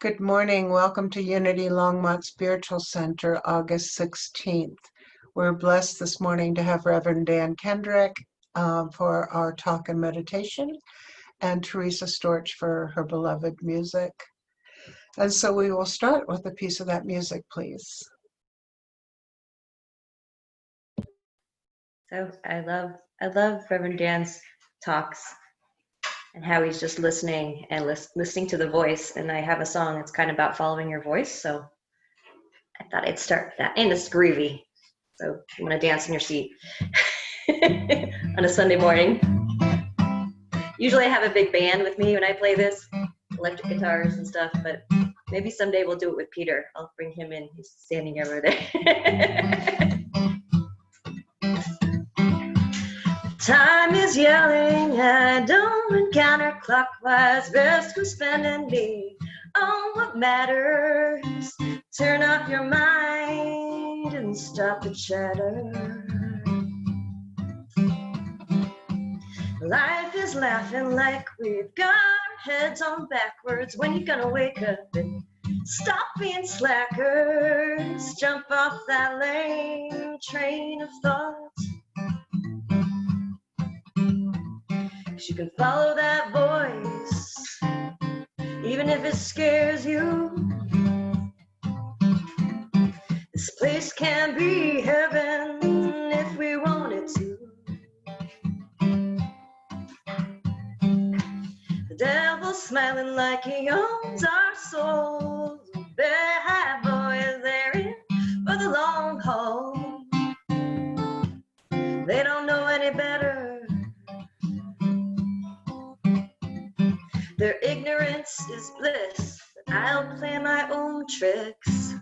Good morning. Welcome to Unity Longmont Spiritual Center, August 16th. We're blessed this morning to have Reverend Dan Kendrick for our talk and meditation, and Teresa Storch for her beloved music. And so we will start with a piece of that music, please. So I love Reverend Dan's talks and how he's just listening and listening to the voice. And I have a song that's kind of about following your voice. So I thought I'd start that. And it's groovy. So you want to dance in your seat on a Sunday morning. Usually I have a big band with me when I play this, electric guitars and stuff, but maybe someday we'll do it with Peter. I'll bring him in. He's standing over there. Time is yelling, I don't counterclockwise, best for spending me on what matters. Turn off your mind and stop the chatter. Life is laughing like we've got our heads on backwards. When you gonna wake up and stop being slackers? Jump off that lame train of thought. You can follow that voice, even if it scares you. This place can be heaven if we want it to. The devil's smiling like he owns our souls. Bad boys, they're in for the long haul. They don't know any better. Their ignorance is bliss, but I'll play my own tricks.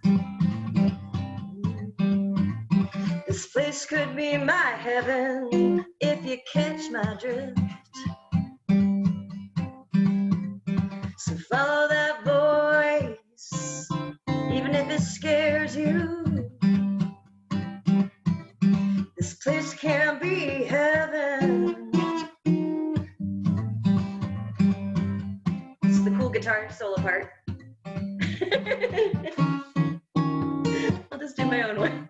This place could be my heaven if you catch my drift. So follow that voice, even if it scares you. This place can be heaven. Guitar solo part. I'll just do my own one.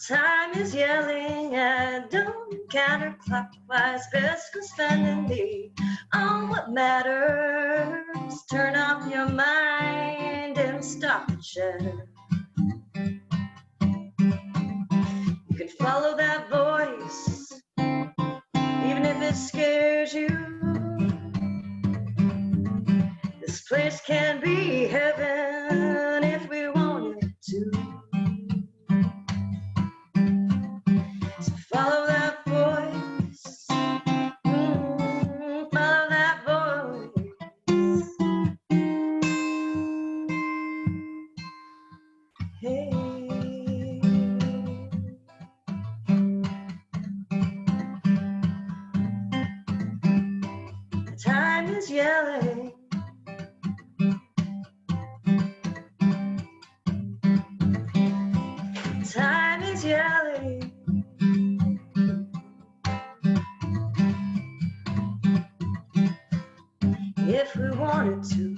Time is yelling, I don't counterclockwise, best for spending me on what matters. Turn off your mind and stop the chatter. You can follow that voice, even if it scares you. This place can be heaven if we want it to. So follow that voice, follow that voice. Hey. Time is yelling. Time is yelling. If we wanted to.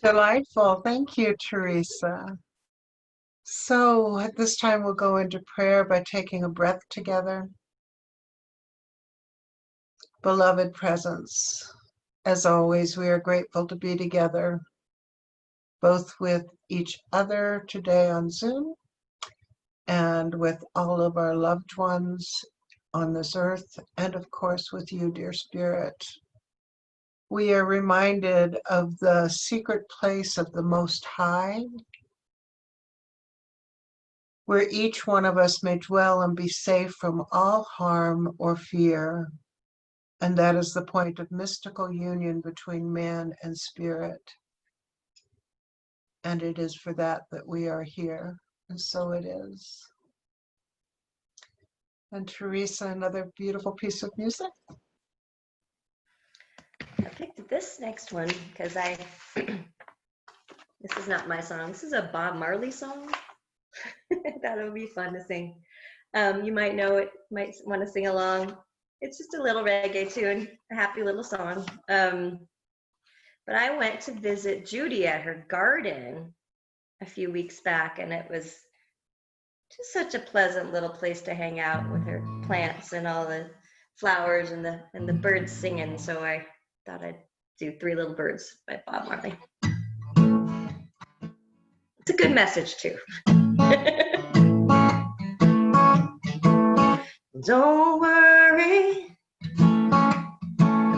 Delightful. Thank you, Teresa. So at this time, we'll go into prayer by taking a breath together. Beloved presence, as always, we are grateful to be together, both with each other today on Zoom and with all of our loved ones on this earth, and of course with you, dear Spirit. We are reminded of the secret place of the Most High, where each one of us may dwell and be safe from all harm or fear. And that is the point of mystical union between man and spirit. And it is for that that we are here. And so it is. And Teresa, another beautiful piece of music. picked this next one because this is not my song. This is a Bob Marley song. I thought it would be fun to sing. You might know it, might want to sing along. It's just a little reggae tune, a happy little song. But I went to visit Judy at her garden a few weeks back, and it was just such a pleasant little place to hang out with her plants and all the flowers and the birds singing. So I thought I'd do Three Little Birds by Bob Marley. It's a good message too. Don't worry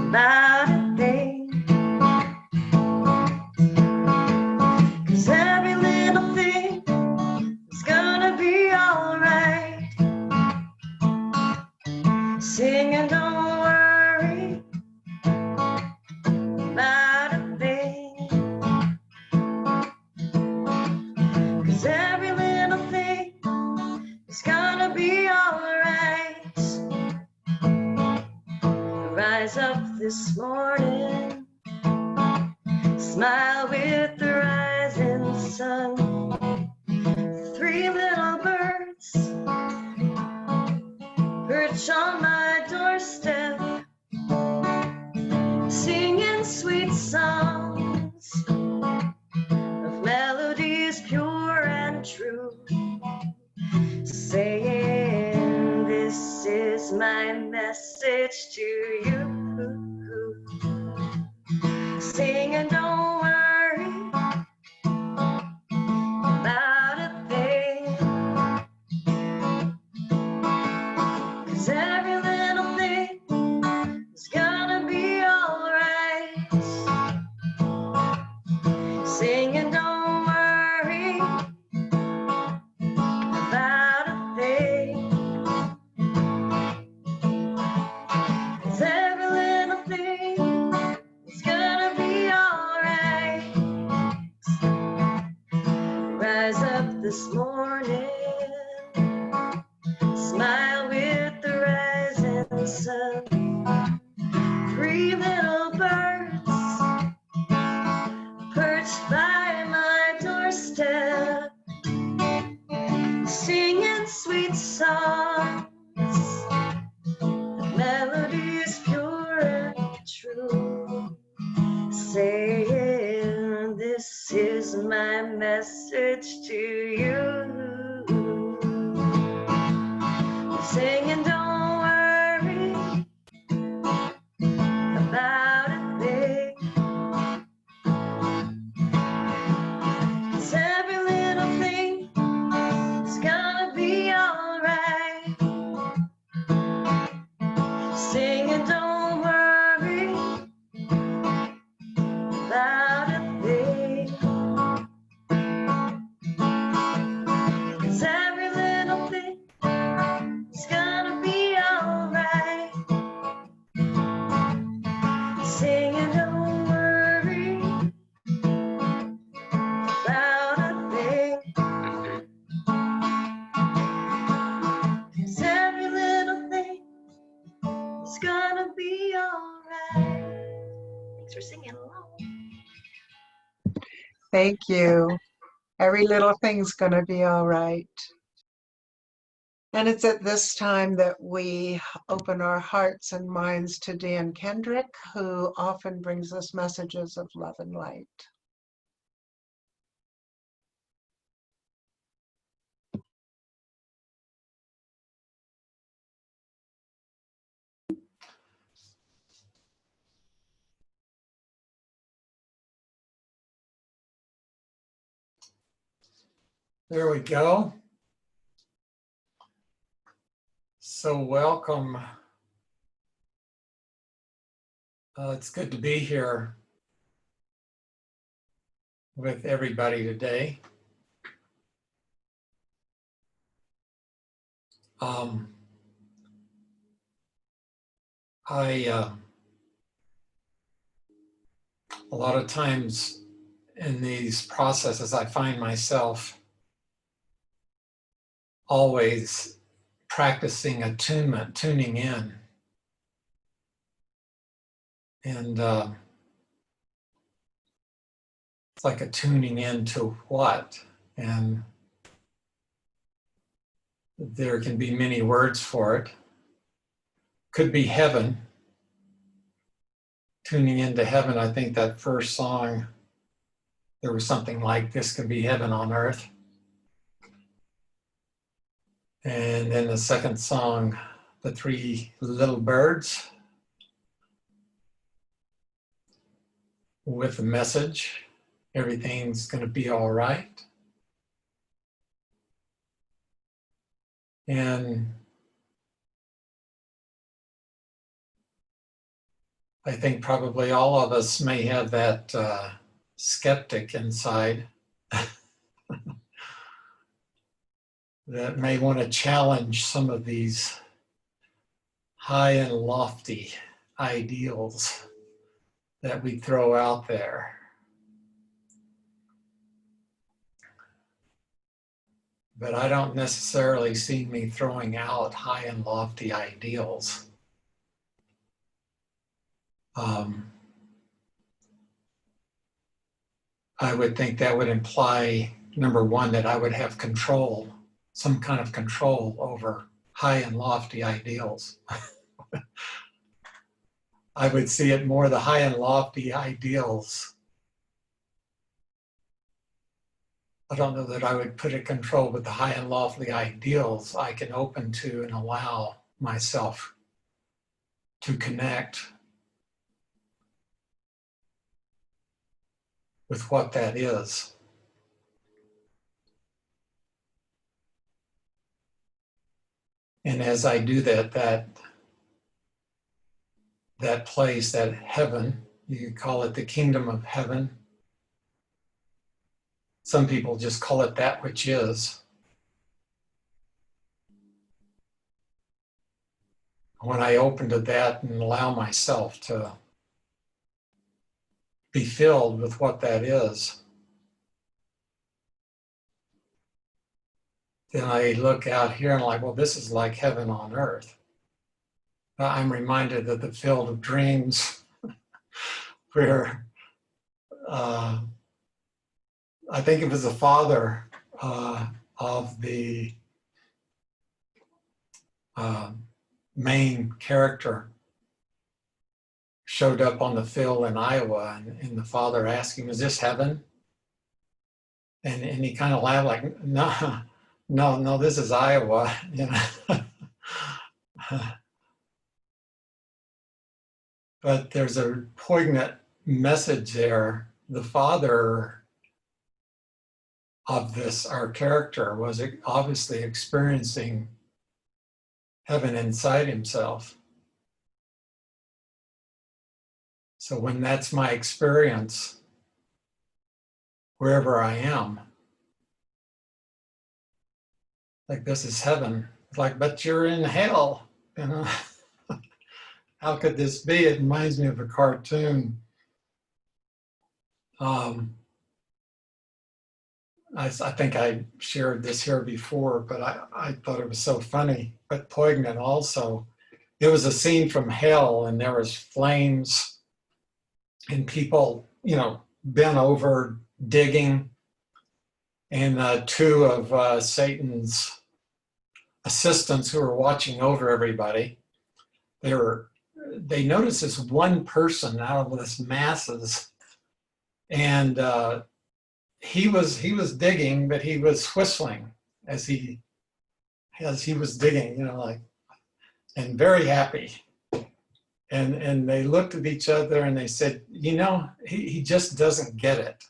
about a thing, 'cause every little thing is gonna be alright. Singing, don't worry about a thing, 'cause every little thing is gonna be alright. Rise up this morning, smile with the rising sun. Three little birds perch on my doorstep, singing sweet songs of melodies pure and true, saying, this is my message to you. Singing, don't worry about a thing, 'cause every little thing is gonna be alright. Singing, don't worry about a thing, 'cause every little thing is gonna be alright. Rise up this morning, smile with the rising sun. Three little birds perched by my doorstep, singing sweet songs, melodies pure and true, saying, this is my message to you. Singing, don't worry about a thing, 'cause every little thing is gonna be alright. Singing, don't worry about a thing, 'cause every little thing is gonna be alright. Singing, don't worry about a thing, 'cause every little thing is gonna be alright. Thanks for singing along. Thank you. Every little thing's going to be all right. And it's at this time that we open our hearts and minds to Dan Kendrick, who often brings us messages of love and light. There we go. So welcome. It's good to be here with everybody today. A lot of times in these processes, I find myself always practicing attunement, tuning in. And it's like a tuning into what, and there can be many words for it. Could be heaven, tuning into heaven. I think that first song, there was something like, this could be heaven on earth. And then the second song, the three little birds, with a message, everything's going to be all right. And I think probably all of us may have that skeptic inside that may want to challenge some of these high and lofty ideals that we throw out there. But I don't necessarily see me throwing out high and lofty ideals. I would think that would imply, number one, that I would have control, some kind of control over high and lofty ideals. I would see it more the high and lofty ideals. I don't know that I would put it control, but the high and lofty ideals I can open to and allow myself to connect with what that is. And as I do that, that place, that heaven, you could call it the kingdom of heaven. Some people just call it that which is. When I open to that and allow myself to be filled with what that is, then I look out here and like, well, this is like heaven on earth. I'm reminded of the field of dreams where I think it was the father of the main character showed up on the field in Iowa, and the father asked him, is this heaven? And he kind of laughed like, no, this is Iowa. You know? But there's a poignant message there. The father of this, our character, was obviously experiencing heaven inside himself. So when that's my experience, wherever I am, like this is heaven, it's like, but you're in hell, you know? How could this be? It reminds me of a cartoon. I think I shared this here before, but I thought it was so funny, but poignant also. It was a scene from hell, and there was flames and people, you know, bent over digging, and two of Satan's assistants who were watching over everybody, they noticed this one person out of this masses, and he was digging, but he was whistling as he was digging, you know, like, and very happy. And they looked at each other and they said, you know, he just doesn't get it.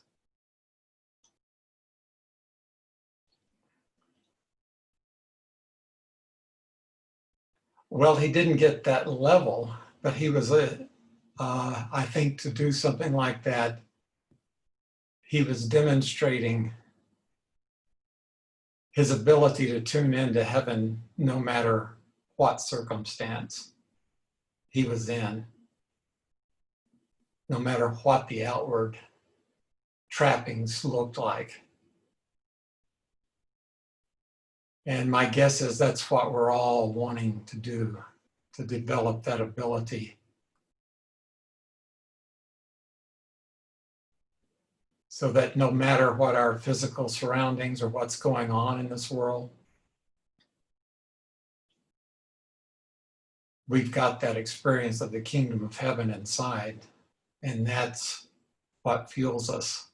Well, he didn't get that level, but he was, I think, to do something like that, he was demonstrating his ability to tune into heaven no matter what circumstance he was in, no matter what the outward trappings looked like. And my guess is that's what we're all wanting to do, to develop that ability. so that no matter what our physical surroundings or what's going on in this world, we've got that experience of the kingdom of heaven inside, and that's what fuels us.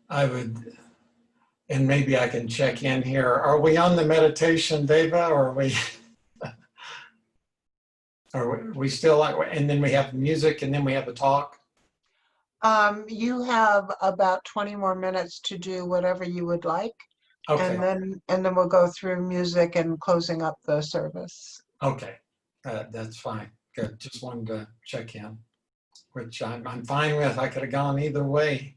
I would, and maybe I can check in here. Are we on the meditation, Deva, or are we still like, and then we have music and then we have a talk? You have about 20 more minutes to do whatever you would like, Okay, and then we'll go through music and closing up the service. okay, that's fine. Good, just wanted to check in, which I'm fine with. I could have gone either way.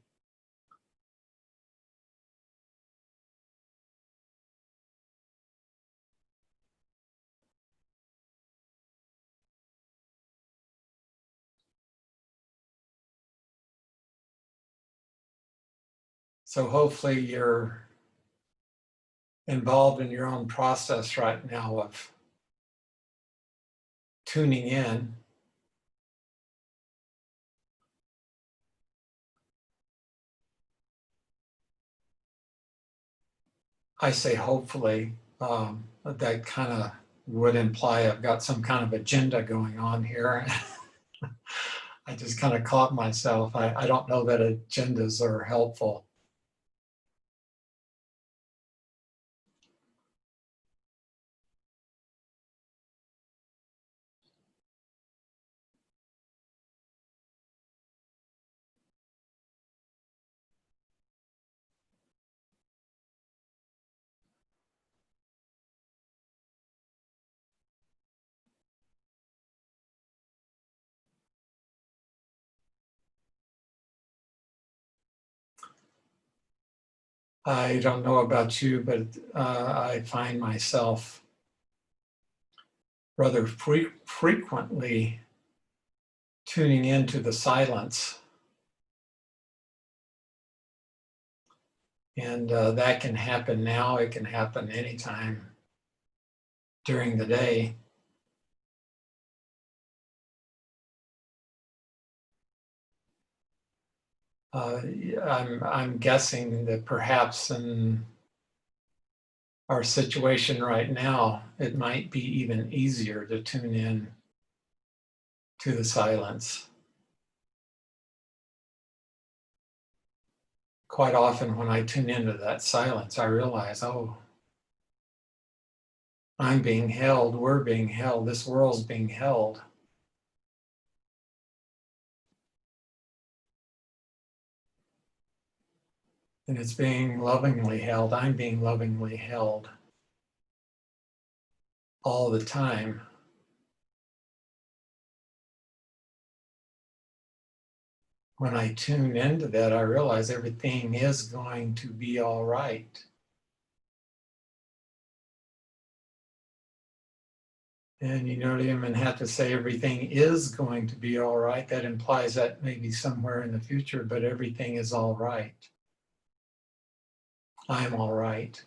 So hopefully you're involved in your own process right now of tuning in. I say hopefully, that kind of would imply I've got some kind of agenda going on here. I just kind of caught myself. I don't know that agendas are helpful. I don't know about you, but I find myself rather frequently tuning into the silence. And that can happen now. It can happen anytime during the day. I'm guessing that perhaps in our situation right now, it might be even easier to tune in to the silence. Quite often when I tune into that silence, I realize, oh, I'm being held, we're being held, this world's being held. And it's being lovingly held. I'm being lovingly held all the time. When I tune into that, I realize everything is going to be all right. And you don't even have to say everything is going to be all right. That implies that maybe somewhere in the future, but everything is all right. I'm all right.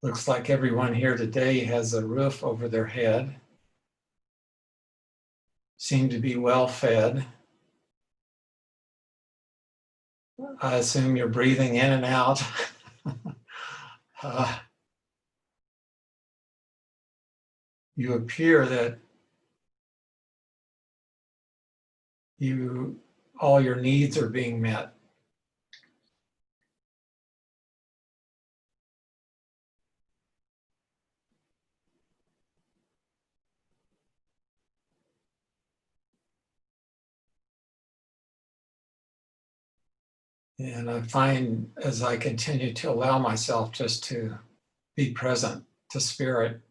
Looks like everyone here today has a roof over their head. Seem to be well fed. I assume you're breathing in and out. You appear that all your needs are being met. And I find as I continue to allow myself just to be present to spirit,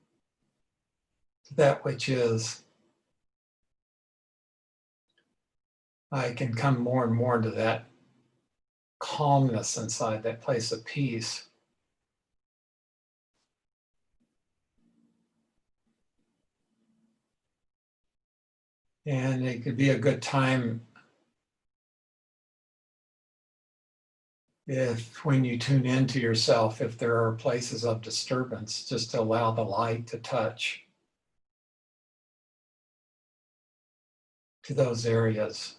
to that which is, I can come more and more to that calmness inside, that place of peace. And it could be a good time if when you tune into yourself, if there are places of disturbance, just to allow the light to touch to those areas.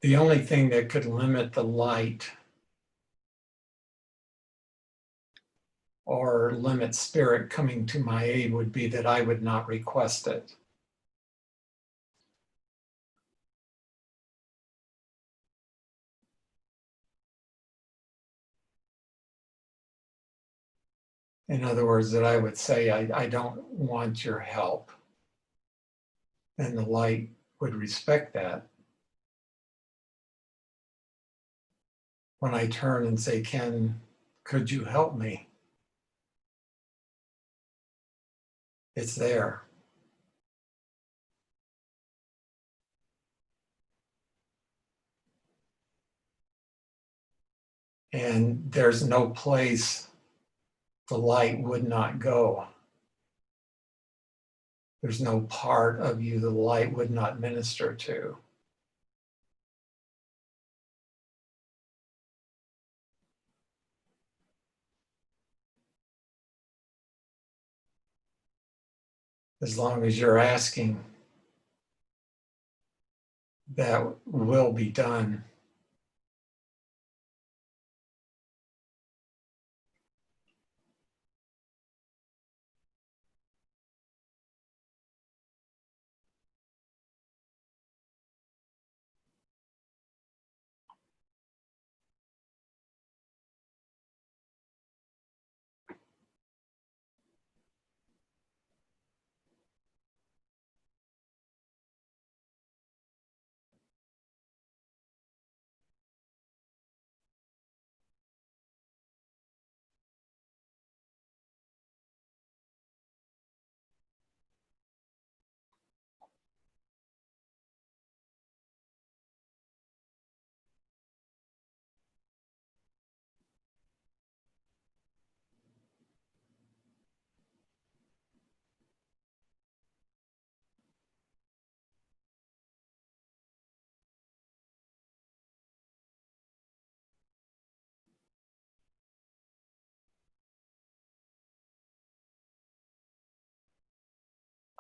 The only thing that could limit the light or limit spirit coming to my aid would be that I would not request it. In other words, that I would say, I don't want your help. And the light would respect that. When I turn and say, Ken, could you help me? It's there. And there's no place the light would not go. There's no part of you the light would not minister to. As long as you're asking, that will be done.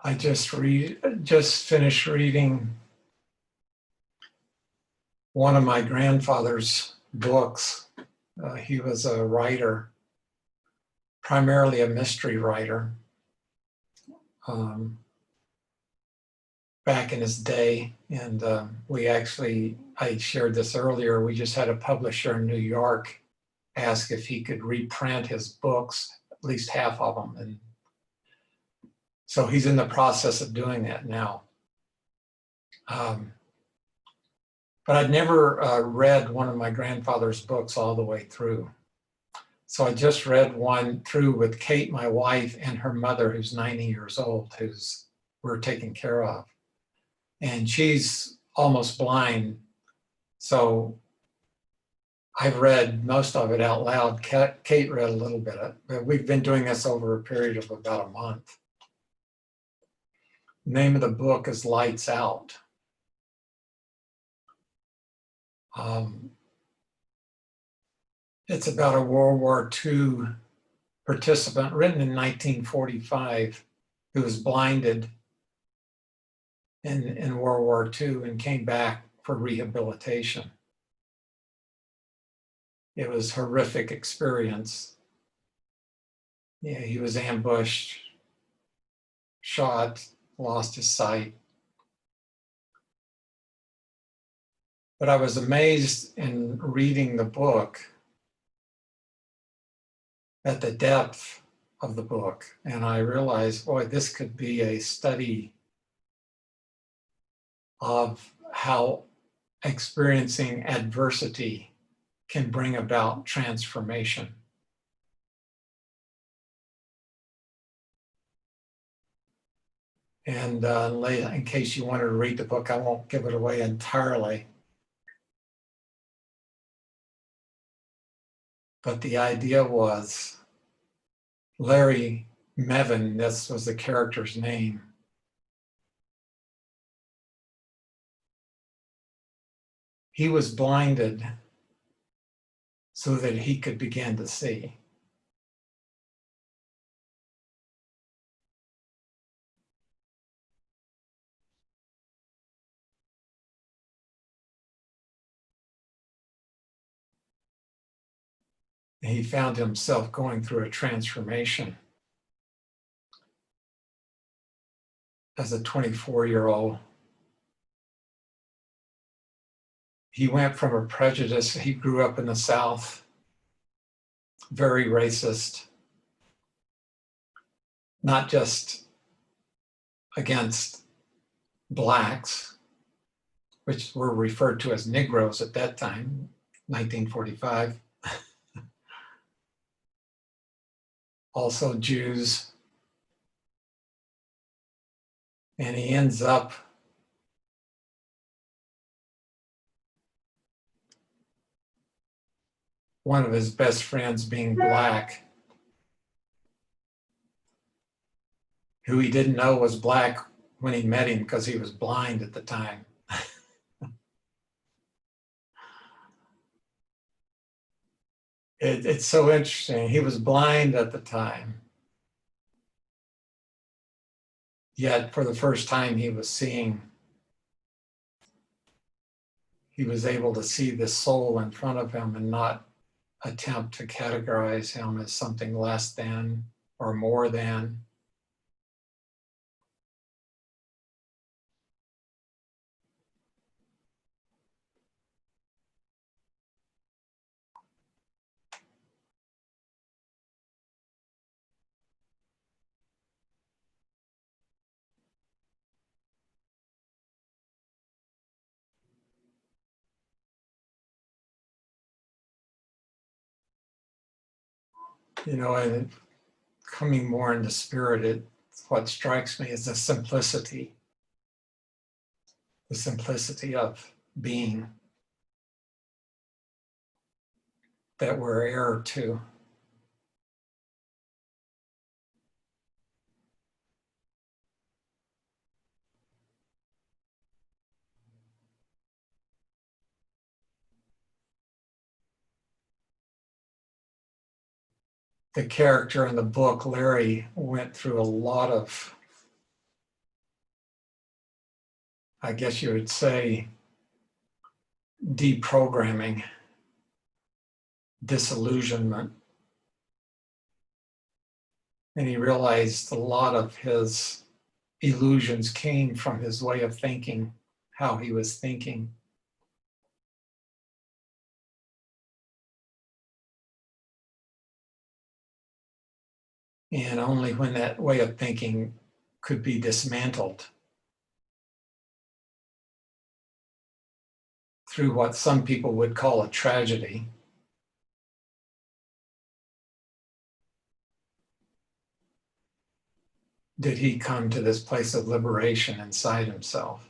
I just finished reading one of my grandfather's books. He was a writer, primarily a mystery writer, back in his day. And I shared this earlier, we just had a publisher in New York ask if he could reprint his books, at least half of them. And so he's in the process of doing that now. But I'd never read one of my grandfather's books all the way through. So I just read one through with Kate, my wife, and her mother, who's 90 years old, who's we're taking care of. And she's almost blind. So I've read most of it out loud. Kate read a little bit of it, but we've been doing this over a period of about a month. The name of the book is Lights Out. It's about a World War II participant written in 1945 who was blinded in World War II and came back for rehabilitation. It was a horrific experience. Yeah, he was ambushed, shot, lost his sight. But I was amazed in reading the book at the depth of the book. And I realized, boy, this could be a study of how experiencing adversity can bring about transformation. And in case you wanted to read the book, I won't give it away entirely. But the idea was Larry Mevin, this was the character's name, he was blinded so that he could begin to see. He found himself going through a transformation as a 24-year-old. He went from a prejudice. He grew up in the South, very racist, not just against blacks, which were referred to as Negroes at that time, 1945. Also Jews. And he ends up one of his best friends being black, who he didn't know was black when he met him because he was blind at the time. It's so interesting. He was blind at the time. Yet for the first time he was seeing. He was able to see the soul in front of him and not attempt to categorize him as something less than or more than. You know, and coming more into spirit, what strikes me is the simplicity of being that we're heir to. The character in the book, Larry, went through a lot of, I guess you would say, deprogramming, disillusionment. And he realized a lot of his illusions came from his way of thinking, how he was thinking. And only when that way of thinking could be dismantled through what some people would call a tragedy, did he come to this place of liberation inside himself.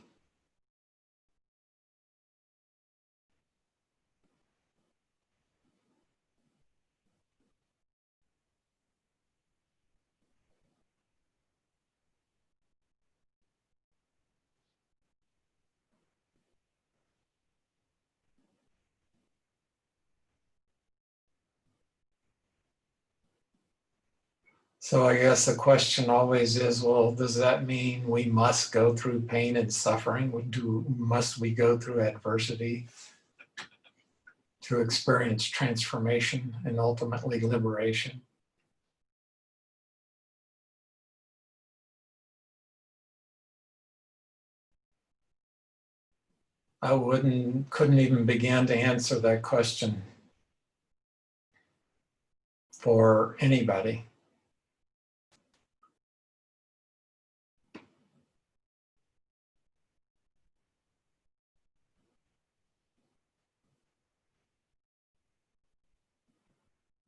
So I guess the question always is, well, does that mean we must go through pain and suffering? Must we go through adversity to experience transformation and ultimately liberation? I couldn't even begin to answer that question for anybody.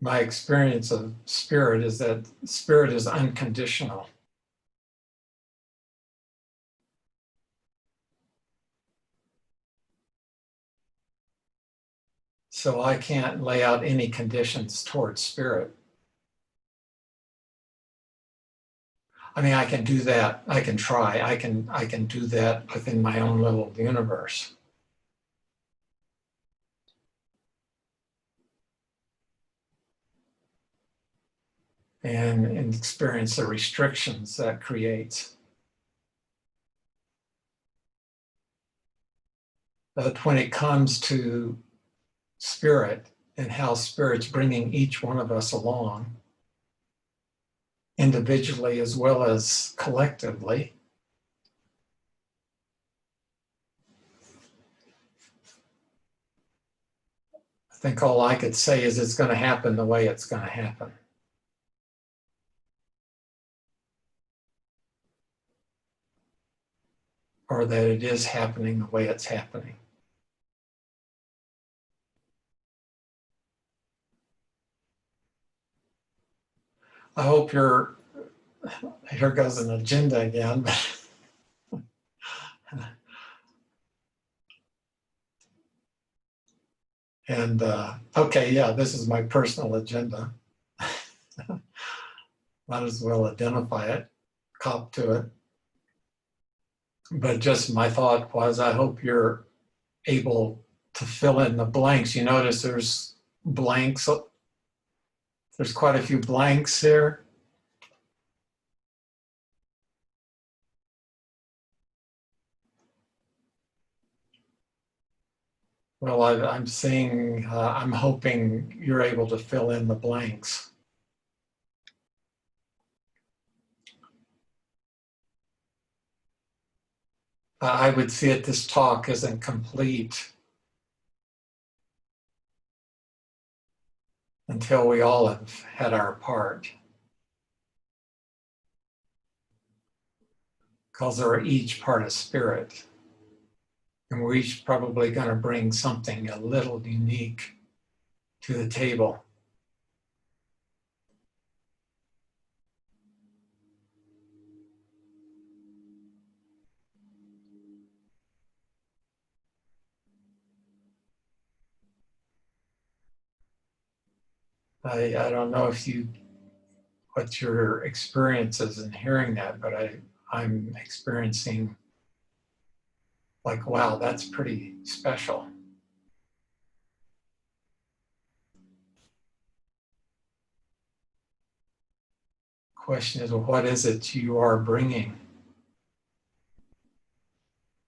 My experience of spirit is that spirit is unconditional. So I can't lay out any conditions towards spirit. I mean, I can do that. I can try. I can do that within my own little universe. and experience the restrictions that creates. But when it comes to spirit and how spirit's bringing each one of us along, individually as well as collectively, I think all I could say is it's going to happen the way it's going to happen. Or that it is happening the way it's happening. I hope here goes an agenda again. And okay, yeah, this is my personal agenda. Might as well identify it, cop to it. But just my thought was, I hope you're able to fill in the blanks. You notice there's blanks. There's quite a few blanks here. Well, I'm seeing, I'm hoping you're able to fill in the blanks. I would see it, this talk isn't complete until we all have had our part. Because they're each part of spirit. And we're each probably going to bring something a little unique to the table. I don't know if what your experience is in hearing that, but I'm experiencing like, wow, that's pretty special. Question is, well, what is it you are bringing?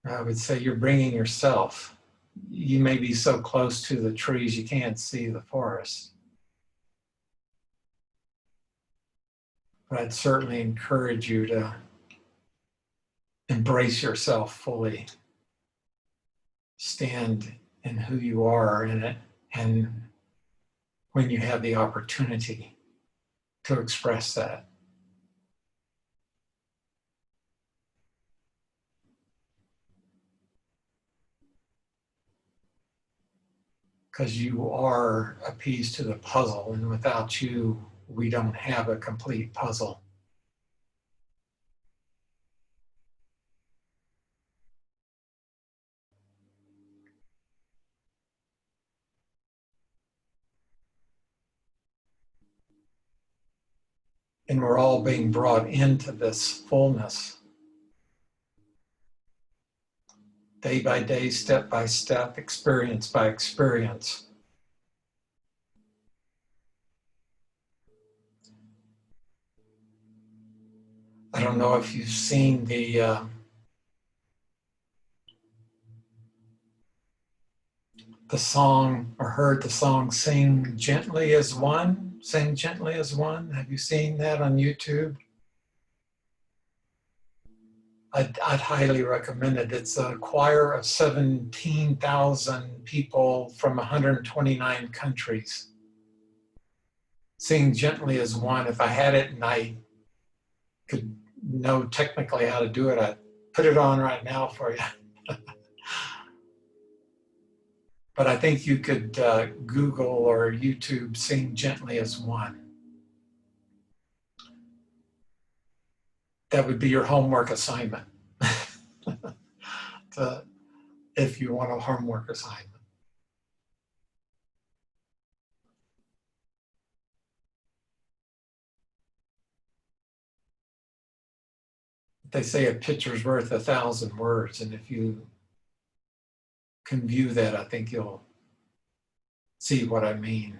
I would say you're bringing yourself. You may be so close to the trees you can't see the forest. But I'd certainly encourage you to embrace yourself fully. Stand in who you are in it, and when you have the opportunity to express that. Because you are a piece to the puzzle, and without you, we don't have a complete puzzle. And we're all being brought into this fullness. Day by day, step by step, experience by experience. I don't know if you've seen the song or heard the song Sing Gently as One. Sing Gently as One. Have you seen that on YouTube? I'd highly recommend it. It's a choir of 17,000 people from 129 countries. Sing Gently as One. If I had it and I could know technically how to do it, I'd put it on right now for you. But I think you could Google or YouTube Sing Gently as One. That would be your homework assignment. If you want a homework assignment. They say a picture's worth 1,000 words, and if you can view that, I think you'll see what I mean.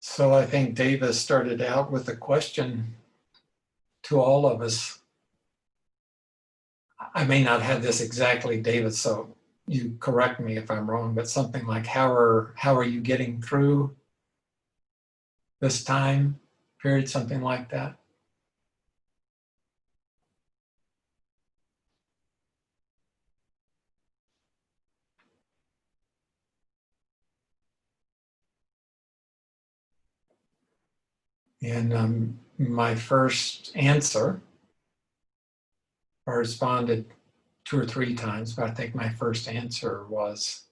So I think Davis started out with a question to all of us. I may not have this exactly, David, so you correct me if I'm wrong, but something like, how are you getting through this time period, something like that? And my first answer, I responded 2 or 3 times, but I think my first answer was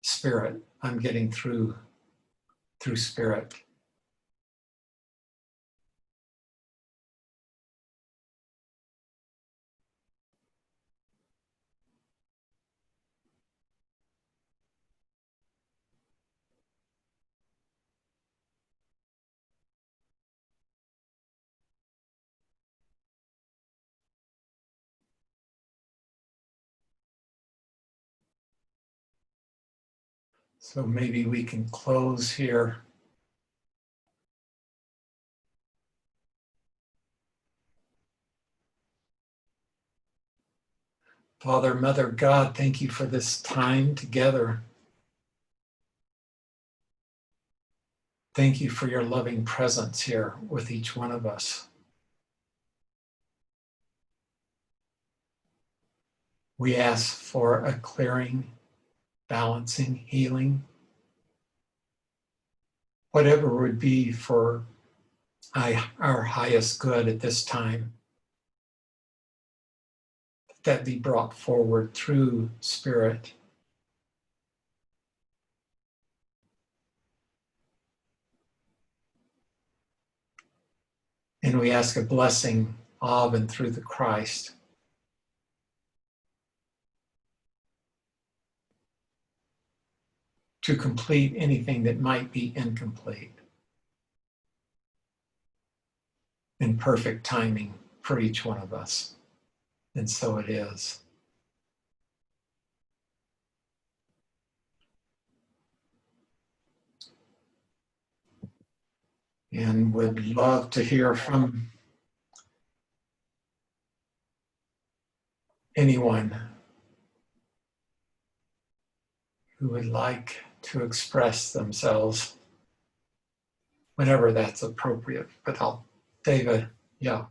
spirit. I'm getting through spirit. So maybe we can close here. Father, Mother, God, thank you for this time together. Thank you for your loving presence here with each one of us. We ask for a clearing, balancing, healing, whatever would be for our highest good at this time, that be brought forward through spirit. And we ask a blessing of and through the Christ. To complete anything that might be incomplete. In perfect timing for each one of us. And so it is. And would love to hear from anyone who would like to express themselves whenever that's appropriate. But David, yeah.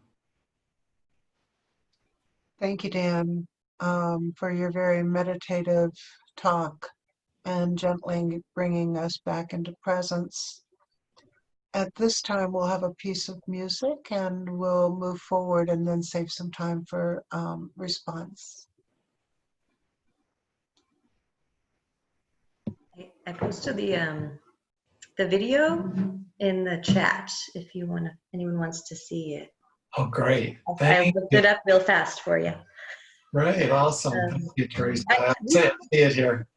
Thank you, Dan, for your very meditative talk and gently bringing us back into presence. At this time, we'll have a piece of music and we'll move forward and then save some time for response. I posted the video in the chat if you want to, anyone wants to see it. Oh, great. I Thank looked you. it up real fast for you. Right, awesome. Thank you, Teresa. I see it here.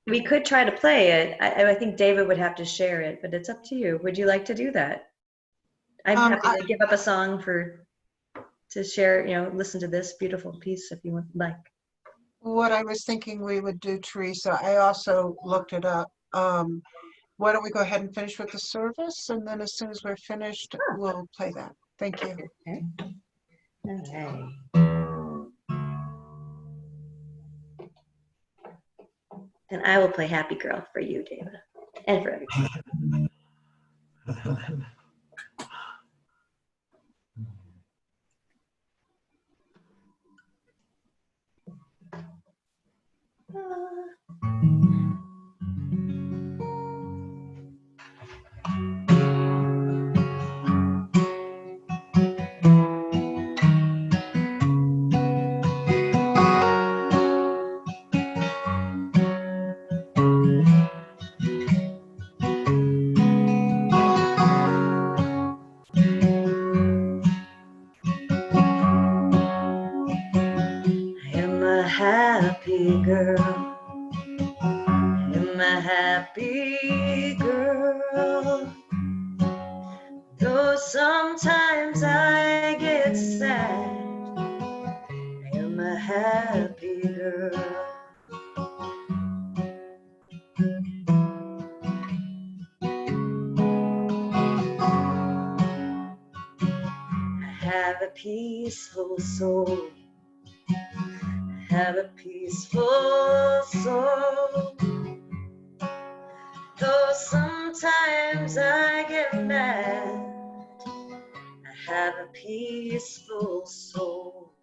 We could try to play it. I think David would have to share it, but it's up to you. Would you like to do that? I'm happy to give up a song to share, listen to this beautiful piece if you would like. What I was thinking we would do, Teresa, I also looked it up. Why don't we go ahead and finish with the service, and then as soon as we're finished, we'll play that. Thank you. Okay. All right. And I will play Happy Girl for you, David, and for everybody. Happy girl, I'm a happy girl. Though sometimes I get sad, I'm a happy girl. peaceful soul. I have a peaceful soul. Though sometimes I get mad, I have a peaceful soul.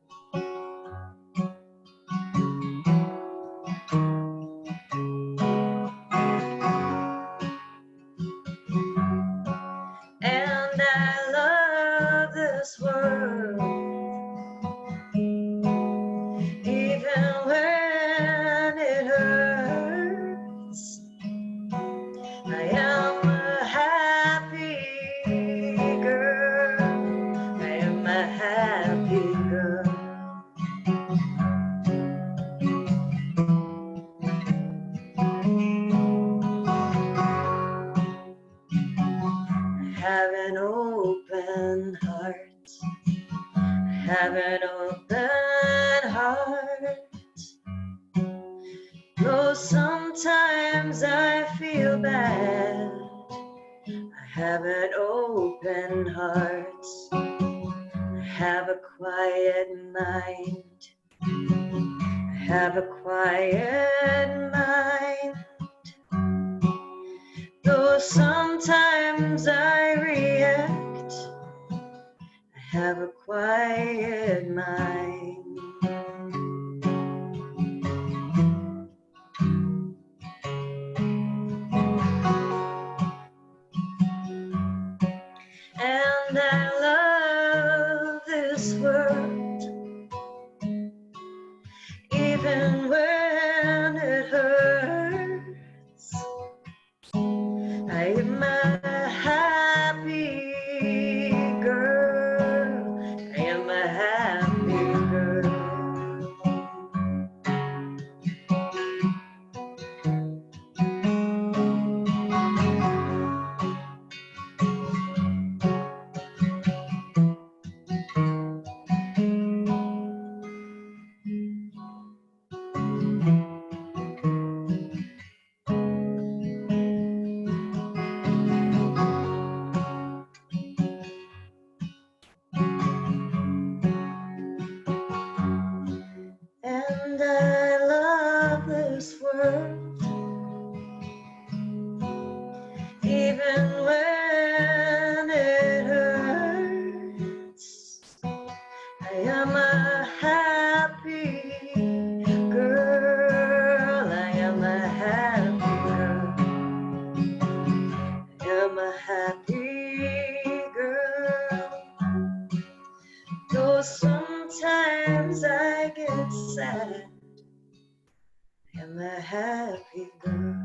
And I love this world, even when it hurts. I am a happy girl. I am a happy girl. I have an open heart. I have an open heart. Though sometimes I feel bad, I have an open heart. I have a quiet mind. I have a quiet mind. Though sometimes I react, I have a quiet mind. And I love this world, even when it hurts. I am a happy girl. I am a happy girl. And I love this world, even when it hurts. I am a happy girl. I am a happy girl. I am a happy girl. Though sometimes I get sad, I am a happy girl.